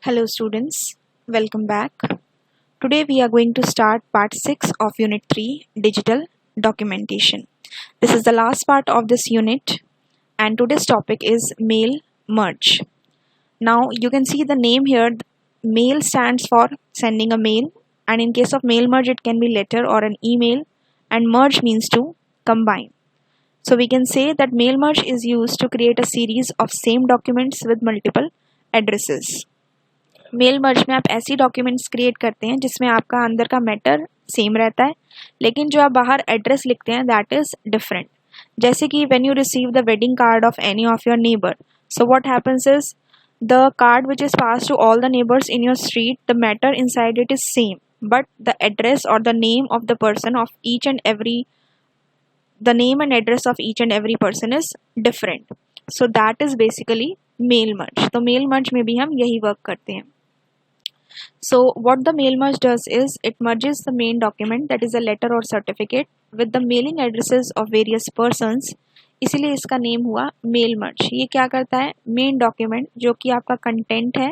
Hello students, welcome back. Today we are going to start part 6 of unit 3 digital documentation. This is the last part of this unit and today's topic is mail merge. Now you can see the name here. Mail stands for sending a mail, and in case of mail merge it can be letter or an email, and merge means to combine. So we can say that mail merge is used to create a series of same documents with multiple addresses. Mail merge में आप ऐसी documents create करते हैं जिसमें आपका अंदर का matter same रहता है, लेकिन जो आप बाहर एड्रेस लिखते हैं दैट इज डिफरेंट. जैसे कि when you receive the wedding card of any of your neighbour, so what happens is the card which is pass to all the neighbours in your street, the matter inside it is same, but the address or the name of the person of each and every the name and address of each and every person is different. So that is basically mail merge. तो mail merge में भी हम यही work करते हैं. So what the mail merge does is it merges the main document, that is a letter or certificate, with the mailing addresses of various persons. इसीलिए इसका name हुआ मेल मर्ज. ये क्या करता है, मेन डॉक्यूमेंट जो कि आपका कंटेंट है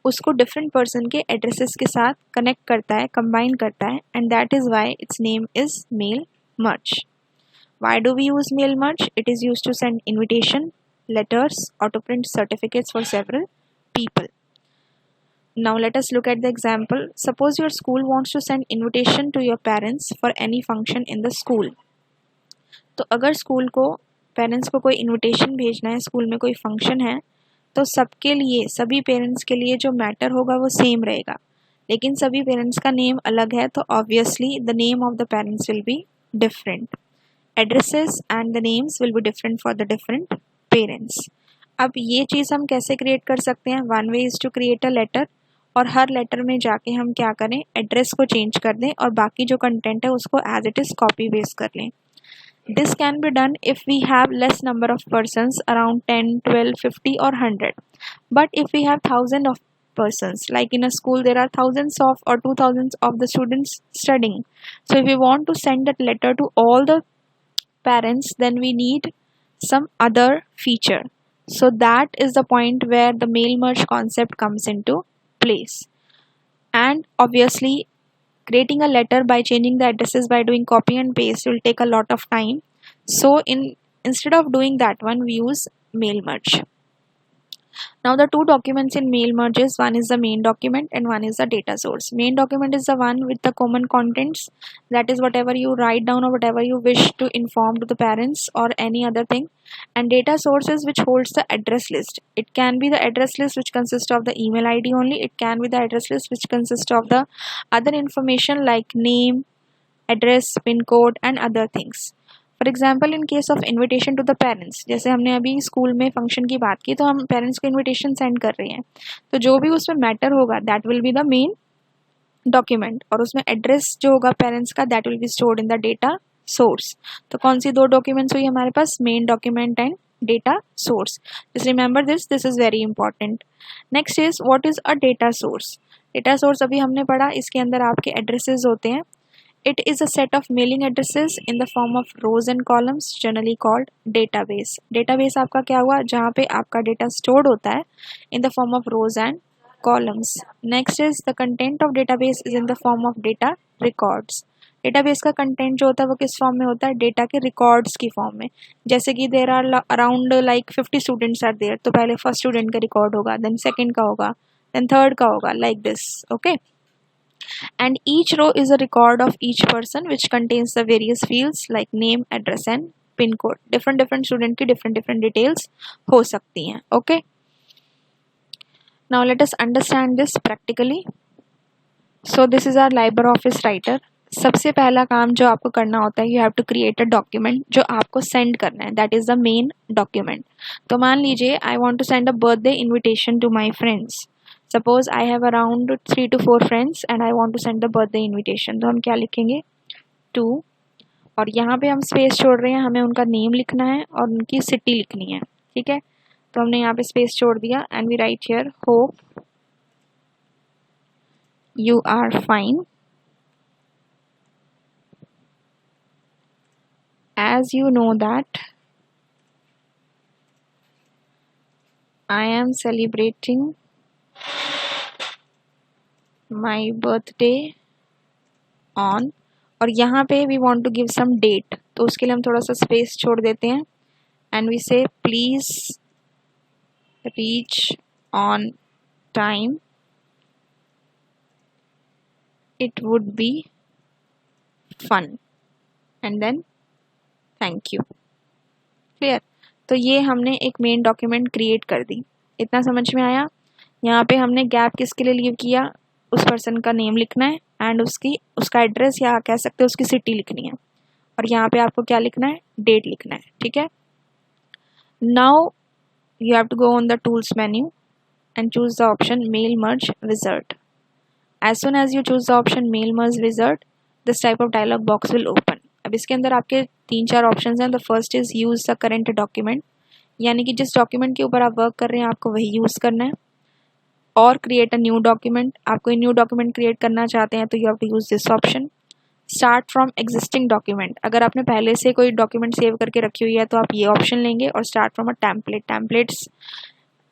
उसको डिफरेंट पर्सन के एड्रेसेस के साथ कनेक्ट करता है, कंबाइन करता है, and that is why its name is mail merge. Why do we use mail merge? It is used to send invitation letters or to print certificates for several people. Now let us look at the example. Suppose your school wants to send invitation to your parents for any function in the school. तो अगर school को parents को कोई invitation भेजना है, school में कोई function है, तो सबके लिए, सभी पेरेंट्स के लिए जो मैटर होगा वो सेम रहेगा, लेकिन सभी पेरेंट्स का नेम अलग है, तो obviously the name of the parents will be different. Addresses and the names will be different for the different parents. अब ये चीज़ हम कैसे क्रिएट कर सकते हैं? One way is to create a letter, और हर लेटर में जाके हम क्या करें, एड्रेस को चेंज कर दें और बाकी जो कंटेंट है उसको as it is copy paste कर लें. This can be done if we have less number of persons, around 10, 12, 50 और 100. But if we have thousand of persons, like in a school there are thousands of or 2000s of the students studying, so if we want to send that letter to all the parents, then we need some other feature. So that is the point where the mail merge concept comes into place. And obviously creating a letter by changing the addresses by doing copy and paste will take a lot of time. So instead of doing that one, we use mail merge. Now the two documents in mail merge is, one is the main document and one is the data source. Main document is the one with the common contents, that is whatever you write down or whatever you wish to inform to the parents or any other thing. And data source is which holds the address list. It can be the address list which consists of the email ID only. It can be the address list which consists of the other information like name, address, pin code and other things. For example in case of invitation to the parents, जैसे हमने अभी school में function की बात की, तो हम parents को इन्विटेशन सेंड कर रहे हैं, तो जो भी उसमें मैटर होगा that will be the main document, और उसमें एड्रेस जो होगा पेरेंट्स का that will be stored in the data source. तो कौन सी दो डॉक्यूमेंट्स हुई हमारे पास, main document and data source. Just remember this is very important. Next is what is a data source. Data source अभी हमने पढ़ा, इसके अंदर आपके एड्रेसेस होते हैं. It is a set of mailing addresses in the form of rows and columns, generally called database. Database आपका क्या हुआ, जहाँ पे आपका data stored होता है in the form of rows and columns. Next is the content of database is in the form of data records. Database का content जो होता है वो किस फॉर्म में होता है, डेटा के रिकॉर्ड्स की फॉर्म में. जैसे कि there are around like 50 students are there, तो पहले फर्स्ट स्टूडेंट का रिकॉर्ड होगा, देन सेकंड का होगा, देन थर्ड का होगा, like this. Okay. And each row is a record of each person which contains the various fields like name, address and pin code. different student की different details हो सकती हैं. Okay, now let us understand this practically. So this is our LibreOffice writer. सबसे पहला काम जो आपको करना होता है, you have to create a document जो आपको सेंड करना है, that is the main document. तो मान लीजिए I want to send a birthday invitation to my friends. Suppose I have around 3 to 4 friends and I want to send the birthday invitation. तो हम क्या लिखेंगे, 2, और यहाँ पे हम स्पेस छोड़ रहे हैं, हमें उनका नेम लिखना है और उनकी सिटी लिखनी है. ठीक है, तो हमने यहाँ पे स्पेस छोड़ दिया and we write here hope you are fine. As you know that I am celebrating my birthday on, और यहाँ पे we want to give some date, तो उसके लिए हम थोड़ा सा स्पेस छोड़ देते हैं and we say please reach on time, it would be fun, and then thank you. Clear? तो ये हमने एक मेन डॉक्यूमेंट क्रिएट कर दी। इतना समझ में आया? यहाँ पे हमने गैप किसके लिए लीव किया, उस पर्सन का नेम लिखना है एंड उसका एड्रेस या कह सकते हो उसकी सिटी लिखनी है, और यहाँ पे आपको क्या लिखना है, डेट लिखना है। ठीक है, now you have to go on the tools menu and choose the option mail merge wizard. As soon as you choose the option mail merge wizard, this type of dialog box will open. अब इसके अंदर आपके 3-4 options हैं। The first is use the current document, यानी कि जिस document के ऊपर आप वर्क कर रहे हैं आपको वही यूज़ करना है, और क्रिएट अ न्यू डॉक्यूमेंट, आप कोई न्यू डॉक्यूमेंट क्रिएट करना चाहते हैं तो you have to use this option. Start from existing document, अगर आपने पहले से कोई डॉक्यूमेंट सेव करके रखी हुई है तो आप ये ऑप्शन लेंगे, और start from a template, templates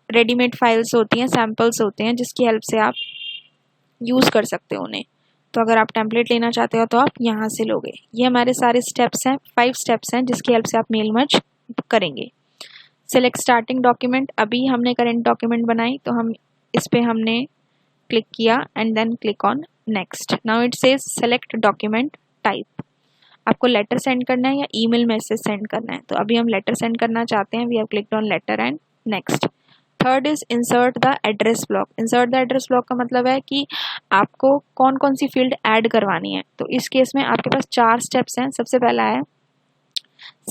readymade files होती हैं, सैम्पल्स होते हैं जिसकी हेल्प से आप यूज़ कर सकते हो उन्हें। तो अगर आप टेम्पलेट लेना चाहते हो तो आप यहाँ से लोगे। ये हमारे सारे स्टेप्स हैं, 5 स्टेप्स हैं जिसकी हेल्प से आप मेल मर्ज करेंगे। सेलेक्ट स्टार्टिंग डॉक्यूमेंट, अभी हमने करंट डॉक्यूमेंट बनाई तो हम इस पर हमने क्लिक किया and then click on next. Now it says select document type, आपको लेटर सेंड करना है या ईमेल मैसेज सेंड करना है, तो अभी हम लेटर सेंड करना चाहते हैं, we have clicked on letter and next. Third is insert the address block. Insert the address block का मतलब है कि आपको कौन कौन सी फील्ड ऐड करवानी है, तो इस केस में आपके पास 4 स्टेप्स हैं। सबसे पहला है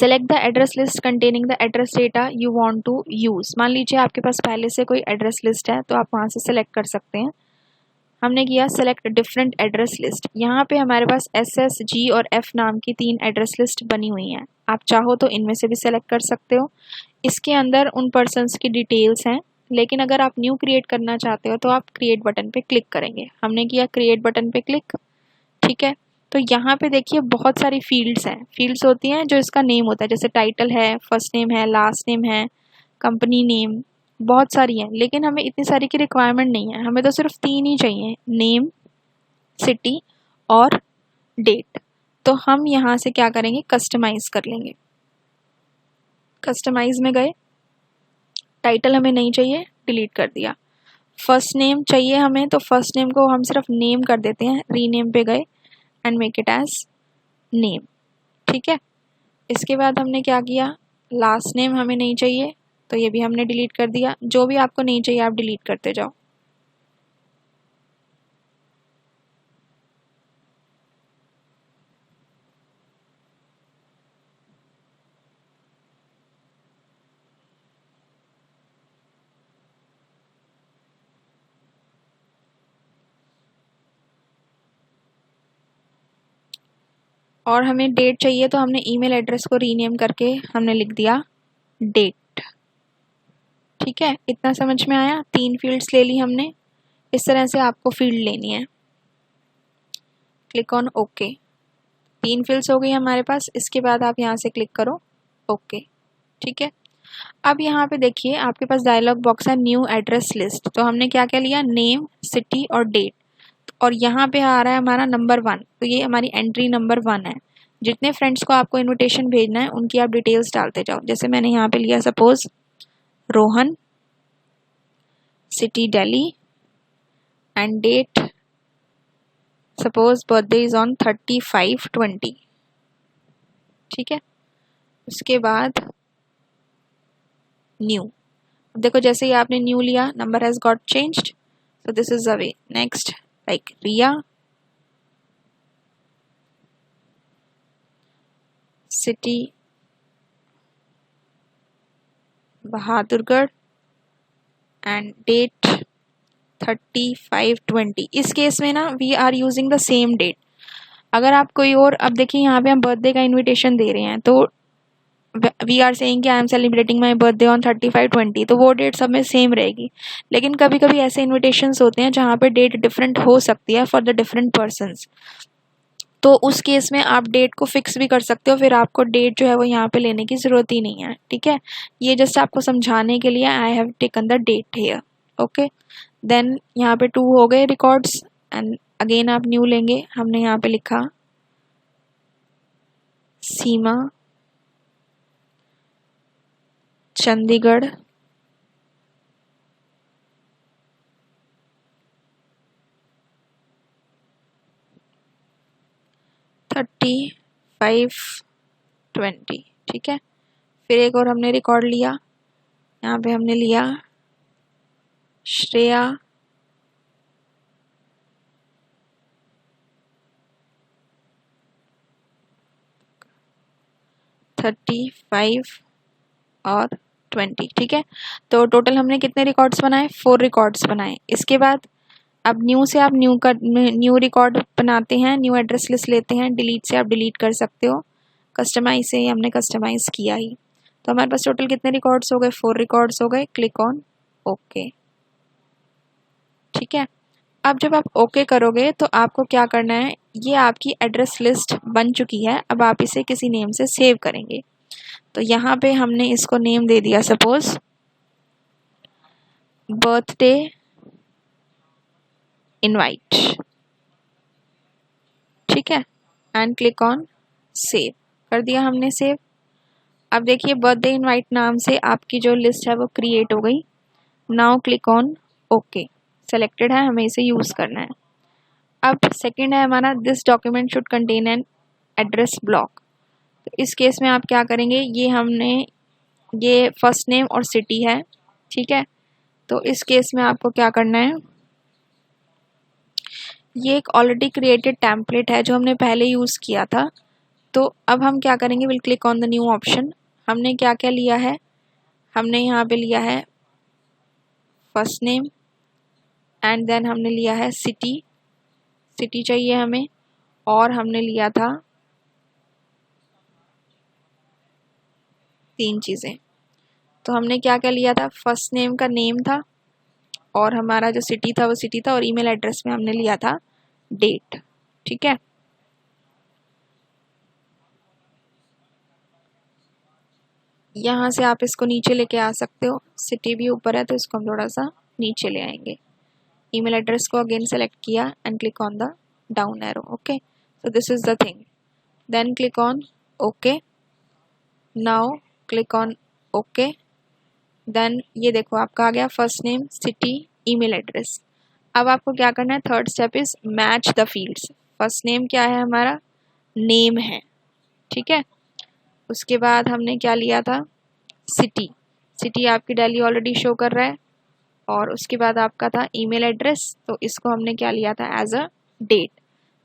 select the address list containing the address data you want to use. मान लीजिए आपके पास पहले से कोई एड्रेस लिस्ट है तो आप वहाँ से सेलेक्ट कर सकते हैं। हमने किया सेलेक्ट डिफरेंट एड्रेस लिस्ट, यहाँ पे हमारे पास SS, G और F नाम की 3 एड्रेस लिस्ट बनी हुई हैं, आप चाहो तो इनमें से भी सेलेक्ट कर सकते हो। इसके अंदर उन पर्सन्स की डिटेल्स हैं, लेकिन अगर आप न्यू क्रिएट करना चाहते हो तो आप क्रिएट बटन पे क्लिक करेंगे। हमने किया क्रिएट बटन पे क्लिक। ठीक है, तो यहाँ पे देखिए बहुत सारी फील्ड्स हैं। फील्ड्स होती हैं जो इसका नेम होता है, जैसे टाइटल है, फर्स्ट नेम है, लास्ट नेम है, कंपनी नेम, बहुत सारी हैं, लेकिन हमें इतनी सारी की रिक्वायरमेंट नहीं है, हमें तो सिर्फ 3 ही चाहिए, नेम, सिटी और डेट। तो हम यहाँ से क्या करेंगे, कस्टमाइज कर लेंगे। कस्टमाइज में गए, टाइटल हमें नहीं चाहिए, डिलीट कर दिया। फर्स्ट नेम चाहिए हमें, तो फर्स्ट नेम को हम सिर्फ नेम कर देते हैं, रीनेम पे गए and make it as name. ठीक है, इसके बाद हमने क्या किया, लास्ट नेम हमें नहीं चाहिए तो ये भी हमने डिलीट कर दिया। जो भी आपको नहीं चाहिए आप डिलीट करते जाओ। और हमें डेट चाहिए तो हमने ईमेल एड्रेस को रीनेम करके हमने लिख दिया डेट। ठीक है, इतना समझ में आया? 3 फील्ड्स ले ली हमने, इस तरह से आपको फील्ड लेनी है। Click on okay. 3 फील्ड्स हो गई हमारे पास, इसके बाद आप यहाँ से क्लिक करो ओके। ठीक है, अब यहाँ पे देखिए आपके पास डायलॉग बॉक्स है न्यू एड्रेस लिस्ट, तो हमने क्या क्या लिया, नेम, सिटी और डेट, और यहाँ पे आ रहा है हमारा नंबर 1, तो ये हमारी एंट्री नंबर 1 है। जितने फ्रेंड्स को आपको इनविटेशन भेजना है उनकी आप डिटेल्स डालते जाओ। जैसे मैंने यहाँ पे लिया suppose Rohan, city Delhi and date suppose birthday is on 35/20। ठीक है, उसके बाद न्यू, अब देखो जैसे ही आपने न्यू लिया number has got changed, so this is the way. Next, like Riya, city Bahadurgarh and date 35/20। इस केस में ना we are using the same date. अगर आप कोई और, अब देखिए यहाँ पे हम बर्थडे का इनविटेशन दे रहे हैं तो वी आर सेइंग कि I am celebrating my birthday on 35/20, तो वो डेट सब में सेम रहेगी। लेकिन कभी कभी ऐसे इन्विटेशंस होते हैं जहाँ पे डेट डिफरेंट हो सकती है फॉर द डिफरेंट पर्सनस, तो उस केस में आप डेट को फिक्स भी कर सकते हो, फिर आपको डेट जो है वो यहाँ पे लेने की ज़रूरत ही नहीं है। ठीक है, ये जस्ट आपको समझाने के लिए I have taken the date here. Okay, then यहाँ पे 2 हो गए रिकॉर्ड्स एंड अगेन आप न्यू लेंगे। हमने यहाँ पे लिखा सीमा चंडीगढ़, $35.20, ठीक है। फिर एक और हमने रिकॉर्ड लिया, यहाँ पे हमने लिया श्रेया $35 और 20, ठीक है। तो टोटल हमने कितने रिकॉर्ड्स बनाए? 4 रिकॉर्ड्स बनाए। इसके बाद अब न्यू से आप न्यू रिकॉर्ड बनाते हैं, न्यू एड्रेस लिस्ट लेते हैं, डिलीट से आप डिलीट कर सकते हो, कस्टमाइज से हमने कस्टमाइज किया ही। तो हमारे पास टोटल कितने रिकॉर्ड्स हो गए? 4 रिकॉर्ड्स हो गए। क्लिक ऑन ओके, ठीक है। अब जब आप ओके करोगे तो आपको क्या करना है, ये आपकी एड्रेस लिस्ट बन चुकी है। अब आप इसे किसी नेम से सेव करेंगे। तो यहाँ पे हमने इसको नेम दे दिया सपोज बर्थडे इनवाइट, ठीक है। एंड क्लिक ऑन सेव, कर दिया हमने सेव। अब देखिए बर्थडे इनवाइट नाम से आपकी जो लिस्ट है वो क्रिएट हो गई। Now click on okay, selected है, हमें इसे यूज करना है। अब सेकंड है हमारा this document should contain an address block. तो इस केस में आप क्या करेंगे, ये फर्स्ट नेम और सिटी है, ठीक है। तो इस केस में आपको क्या करना है, ये एक ऑलरेडी क्रिएटेड टेम्पलेट है जो हमने पहले यूज़ किया था। तो अब हम क्या करेंगे, will click on the new option. हमने क्या क्या लिया है, हमने यहाँ पे लिया है फर्स्ट नेम एंड देन हमने लिया है सिटी चाहिए हमें, और हमने लिया था 3 चीज़ें। तो हमने क्या क्या लिया था, फर्स्ट नेम का नेम था, और हमारा जो सिटी था वो सिटी था, और ईमेल एड्रेस में हमने लिया था डेट, ठीक है। यहाँ से आप इसको नीचे लेके आ सकते हो, सिटी भी ऊपर है तो इसको हम थोड़ा सा नीचे ले आएंगे। ईमेल एड्रेस को अगेन सेलेक्ट किया and click on the down arrow, okay. So this is the thing, then click on okay. Now click on okay, then ये देखो आपका आ गया first name, city, email address. अब आपको क्या करना है, third step is match the fields. First name क्या है हमारा, नेम है, ठीक है। उसके बाद हमने क्या लिया था, सिटी आपकी दिल्ली ऑलरेडी शो कर रहा है, और उसके बाद आपका था ईमेल एड्रेस, तो इसको हमने क्या लिया था एज अ डेट।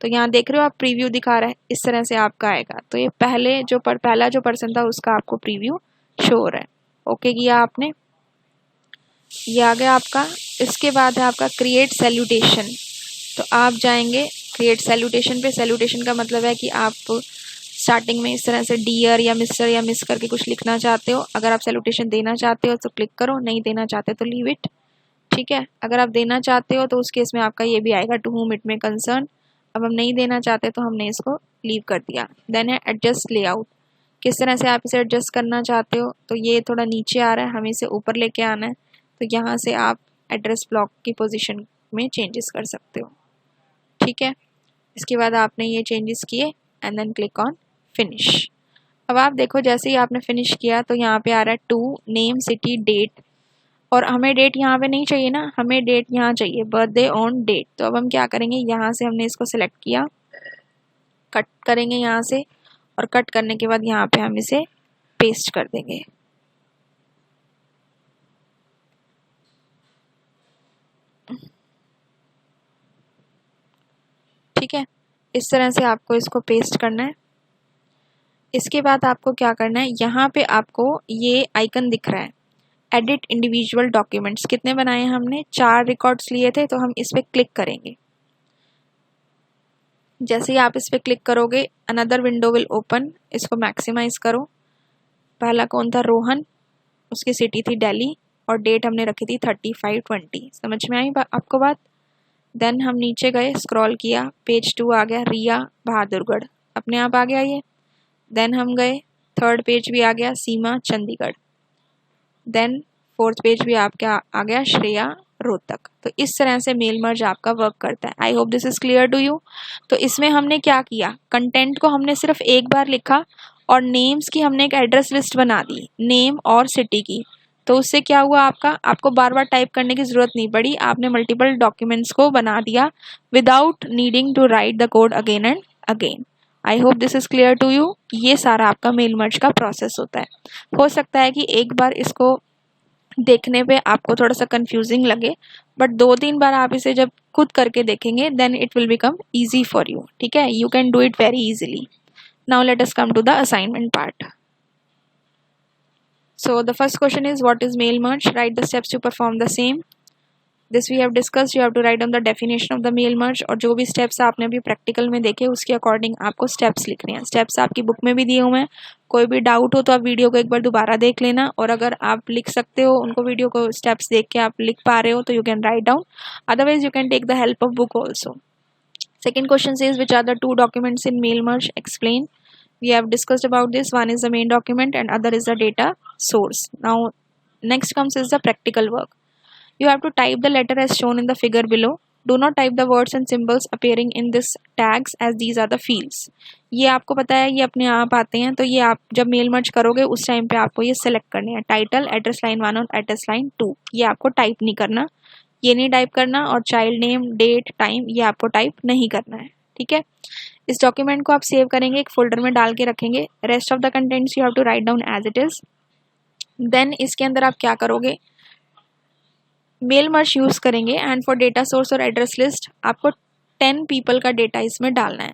तो यहाँ देख रहे हो आप प्रीव्यू दिखा रहा है, इस तरह से आपका आएगा। तो ये पहला जो पर्सन था उसका आपको प्रीव्यू शो हो रहा है। ओके किया आपने, ये आ गया आपका। इसके बाद है आपका क्रिएट सैल्यूटेशन। तो आप जाएंगे क्रिएट सैल्यूटेशन पे। सैल्यूटेशन का मतलब है कि आप स्टार्टिंग में इस तरह से डियर या मिस्टर या मिस करके कुछ लिखना चाहते हो। अगर आप सैल्यूटेशन देना चाहते हो तो क्लिक करो, नहीं देना चाहते तो लीव इट, ठीक है। अगर आप देना चाहते हो तो उस केस में आपका ये भी आएगा to whom it may concern. अब हम नहीं देना चाहते तो हमने इसको लीव कर दिया। देन है एडजस्ट लेआउट, किस तरह से आप इसे एडजस्ट करना चाहते हो। तो ये थोड़ा नीचे आ रहा है, हमें इसे ऊपर लेके आना है, तो यहाँ से आप एड्रेस ब्लॉक की पोजीशन में चेंजेस कर सकते हो, ठीक है। इसके बाद आपने ये चेंजेस किए and then click on finish. अब आप देखो जैसे ही आपने फिनिश किया तो यहाँ पे आ रहा है टू नेम सिटी डेट, और हमें डेट यहाँ पे नहीं चाहिए ना, हमें डेट यहाँ चाहिए बर्थडे ऑन डेट। तो अब हम क्या करेंगे, यहाँ से हमने इसको सिलेक्ट किया, कट करेंगे यहाँ से, और कट करने के बाद यहाँ पे हम इसे पेस्ट कर देंगे, ठीक है। इस तरह से आपको इसको पेस्ट करना है। इसके बाद आपको क्या करना है, यहाँ पे आपको ये आइकन दिख रहा है एडिट इंडिविजुअल डॉक्यूमेंट्स। कितने बनाए हमने, 4 रिकॉर्ड्स लिए थे, तो हम इस पर क्लिक करेंगे। जैसे ही आप इस पर क्लिक करोगे अनदर विंडो विल ओपन, इसको मैक्सिमाइज करो। पहला कौन था, रोहन, उसकी सिटी थी दिल्ली, और डेट हमने रखी थी 35/20। समझ में आई आपको बात। देन हम नीचे गए, स्क्रॉल किया, पेज 2 आ गया, रिया बहादुरगढ़, अपने आप आ गया ये। देन हम गए, थर्ड पेज भी आ गया, सीमा चंडीगढ़। देन फोर्थ पेज भी आपका आ गया, श्रेया रोहतक। तो इस तरह से मेल मर्ज आपका वर्क करता है। I hope this is clear to you. तो इसमें हमने क्या किया, कंटेंट को हमने सिर्फ एक बार लिखा और नेम्स की हमने एक एड्रेस लिस्ट बना दी, नेम और सिटी की। तो उससे क्या हुआ, आपको बार बार टाइप करने की ज़रूरत नहीं पड़ी, आपने मल्टीपल डॉक्यूमेंट्स को बना दिया without needing to write the code again and again. I hope this is clear to you. ये सारा आपका मेल मर्ज का प्रोसेस होता है। हो सकता है कि एक बार इसको देखने पे आपको थोड़ा सा कंफ्यूजिंग लगे, बट 2-3 बार आप इसे जब खुद करके देखेंगे then it will become easy for you. ठीक है, you can do it very easily. Now let us come to the assignment part. So the first question is, what is mail merge? Write the steps to perform the same. This we have discussed. You have to write down the definition of the mail merge, और जो भी steps आपने अभी practical में देखे उसके according आपको steps लिखने हैं. Steps आपकी बुक में भी दिए हुए हैं. कोई भी डाउट हो तो आप वीडियो को एक बार दोबारा देख लेना, और अगर आप लिख सकते हो उनको, वीडियो को steps देख के आप लिख पा रहे हो तो you can write down. Otherwise you can take the help of book also. Second question says, which are the two documents in mail merge? Explain. We have discussed about this. One is the main document and other is the data source. Now next comes is the practical work. You have to type the letter as shown in the figure below. Do not type the words and symbols appearing in this tags as these are the fields. ये आपको पता है ये अपने आप आते हैं, तो ये आप जब मेल मर्ज करोगे उस टाइम पे आपको ये सेलेक्ट करने हैं. टाइटल, एड्रेस लाइन 1 और एड्रेस लाइन 2 ये आपको टाइप नहीं करना, ये नहीं टाइप करना, और चाइल्ड नेम, डेट, टाइम ये आपको टाइप नहीं करना है. ठीक है, इस डॉक्यूमेंट को आप सेव करेंगे, एक फोल्डर में डाल के रखेंगे. Rest of the contents you have to write down as it is. Then इसके अंदर आप क्या करोगे, मेल मर्ज यूज करेंगे, एंड फॉर डेटा सोर्स और एड्रेस लिस्ट आपको 10 पीपल का डेटा इसमें डालना है.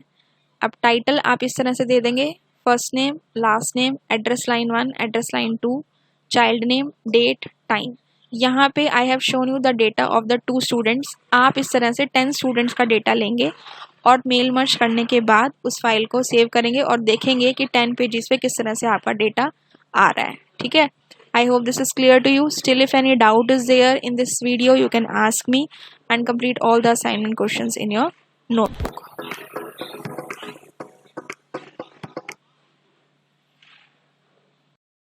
अब टाइटल आप इस तरह से दे देंगे, first name, last name, address line 1, address line 2, child name, date, time. यहाँ पे I have shown you the data of the 2 students. आप इस तरह से 10 स्टूडेंट्स का डेटा लेंगे और मेल मर्ज करने के बाद उस फाइल को सेव करेंगे और देखेंगे कि 10 पेजेस पे किस तरह से आपका डेटा आ रहा है. ठीक है, I hope this is clear to you. Still if any doubt is there in this video you can ask me and complete all the assignment questions in your notebook.